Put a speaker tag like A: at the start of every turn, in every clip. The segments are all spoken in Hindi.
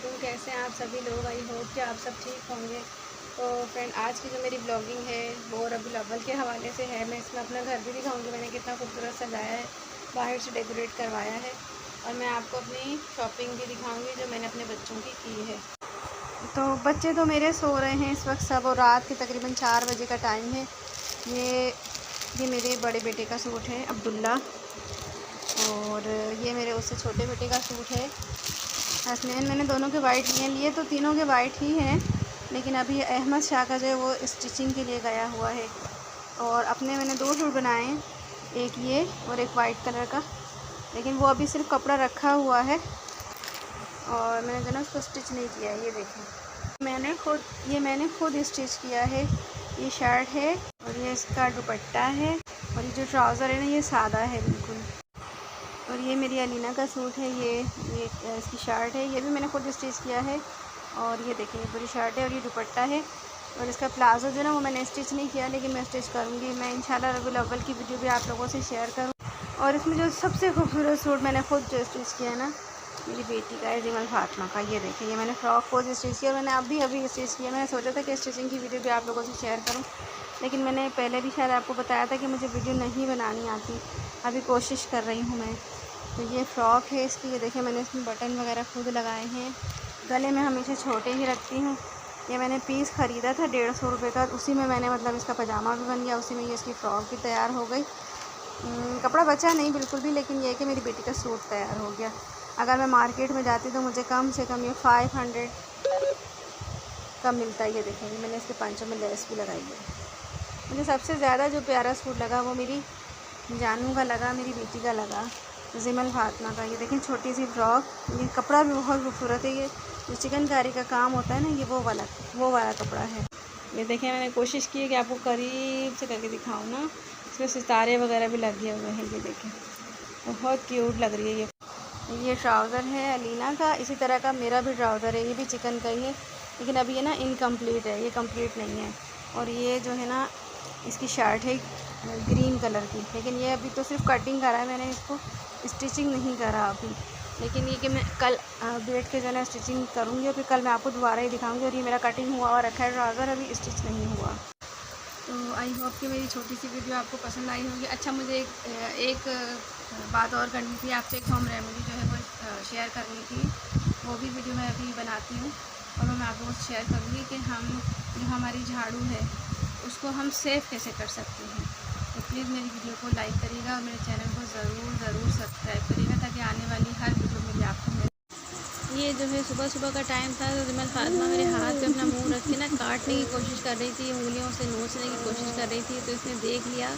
A: वबरकातुहू। कैसे हैं आप सभी लोग? आई होप कि आप सब ठीक होंगे। तो फ्रेंड, आज की जो मेरी ब्लॉगिंग है वो रबीउल अव्वल के हवाले से है। मैं इसमें अपना घर भी दिखाऊंगी, मैंने कितना खूबसूरत सजाया है, बाहर से डेकोरेट करवाया है, और मैं आपको अपनी शॉपिंग भी दिखाऊंगी जो मैंने अपने बच्चों की है। तो बच्चे तो मेरे सो रहे हैं इस वक्त सब, और रात के तकरीबन 4 बजे का टाइम है। ये मेरे बड़े बेटे का सूट है अब्दुल्ला, और ये मेरे उससे छोटे बेटे का सूट है हसनैन। मैंने दोनों के वाइट लिए तो तीनों के वाइट ही हैं, लेकिन अभी अहमद शाह का जो है वो स्टिचिंग के लिए गया हुआ है। और अपने मैंने 2 सूट बनाए हैं, एक ये और एक वाइट कलर का, लेकिन वो अभी सिर्फ कपड़ा रखा हुआ है और मैंने जो ना उसको स्टिच नहीं किया है। ये देखें, मैंने खुद स्टिच किया है। ये शर्ट है और ये इसका दुपट्टा है, और ये जो ट्राउज़र है ना ये सादा है बिल्कुल। और ये मेरी अलीना का सूट है, ये इसकी शर्ट है, ये भी मैंने खुद स्टिच किया है। और ये देखिए, ये पूरी शर्ट है और ये दुपट्टा है। और इसका प्लाज़ो जो है ना वो मैंने स्टिच नहीं किया, लेकिन मैं स्टिच करूँगी। मैं इंशाल्लाह रबीउल अव्वल की वीडियो भी आप लोगों से शेयर करूँ। और इसमें जो सबसे खूबसूरत सूट मैंने खुद जो स्टिच किया है ना, मेरी बेटी का है, जिमल फातिमा का। ये देखिए, ये मैंने फ़्रॉक खुद स्टिच किया, और मैंने अभी स्टिच किया। मैंने सोचा था कि स्टिचिंग की वीडियो भी आप लोगों से शेयर करूँ, लेकिन मैंने पहले भी शायद आपको बताया था कि मुझे वीडियो नहीं बनानी आती। अभी कोशिश कर रही हूँ मैं। तो ये फ़्रॉक है इसकी, ये देखिए मैंने इसमें बटन वगैरह खुद लगाए हैं। गले में हमेशा छोटे ही रखती हूँ। ये मैंने पीस ख़रीदा था 150 रुपये का, उसी में मैंने मतलब इसका पजामा भी बन गया, उसी में ये इसकी फ़्रॉक भी तैयार हो गई। कपड़ा बचा नहीं बिल्कुल भी, लेकिन ये है कि मेरी बेटी का सूट तैयार हो गया। अगर मैं मार्केट में जाती तो मुझे कम से कम ये 500 का मिलता है। ये देखेंगे, मैंने इसके पंचों में लेस भी लगाई है। मुझे सबसे ज़्यादा जो प्यारा सूट लगा वो मेरी जानू का लगा, मेरी बेटी का लगा, जिमल फातिमा का। ये देखें, छोटी सी फ्रॉक, ये कपड़ा भी बहुत खूबसूरत है। ये जो चिकनकारी का काम होता है ना, ये वो वाला कपड़ा है। ये देखें, मैंने कोशिश की है कि आपको करीब से करके दिखाऊँ ना। इसमें सितारे वगैरह भी लगे हुए हैं। ये देखें, बहुत क्यूट लग रही है। ये ट्राउज़र है अलीना का, इसी तरह का मेरा भी ट्राउज़र है, ये भी चिकन का ही है, लेकिन अभी ये ना इनकम्प्लीट है, ये कंप्लीट नहीं है। और ये जो है ना इसकी शर्ट है ग्रीन कलर की, लेकिन ये अभी तो सिर्फ कटिंग करा है, मैंने इसको स्टिचिंग नहीं करा अभी। लेकिन ये कि मैं कल बैठ के जो है ना स्टिचिंग करूँगी, और फिर कल मैं आपको दोबारा ही दिखाऊँगी। और ये मेरा कटिंग हुआ और रखा है ट्राउज़र, अभी स्टिच नहीं हुआ। तो आई होप कि मेरी छोटी सी वीडियो आपको पसंद आई होगी। अच्छा, मुझे एक बात और करनी थी आपसे, एक होम रेमेडी जो है वो शेयर करनी थी। वो भी वीडियो मैं अभी बनाती हूँ और वो मैं आप लोगों से शेयर करूँगी कि हम जो हमारी झाड़ू है उसको हम सेव कैसे कर सकते हैं। तो प्लीज़ मेरी वीडियो को लाइक करिएगा और मेरे चैनल को ज़रूर सब्सक्राइब करिएगा, ताकि आने वाली हर वीडियो मेरी आपको मिले। ये जो है सुबह का टाइम था, तो जिमल फातिमा मेरे हाथ पे अपना मुंह रख के ना काटने की कोशिश कर रही थी, उंगलियों से नोचने की कोशिश कर रही थी। तो इसने देख लिया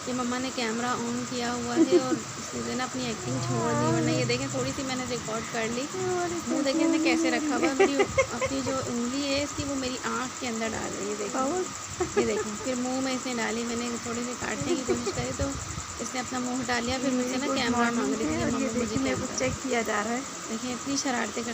A: कि मम्मा ने कैमरा ऑन किया हुआ है, और इसने ना अपनी एक्टिंग छोड़ दी। वरना ये देखें, थोड़ी सी मैंने रिकॉर्ड कर ली। मुँह देखें इसने कैसे रखा हुआ है। मेरी अपनी जो उंगली है इसकी वो मेरी आँख के अंदर डाल रही है। देखें, ये देखें, फिर मुँह में इसने डाली। मैंने थोड़ी सी काटने की कोशिश करी तो इसने अपना मुँह डाल लिया। फिर मुझसे ना कैमरा मांग रही थी, मम्मा मुझे कैमरा।
B: चेक किया जा रहा है।
A: देखिए, इतनी शरारतें करती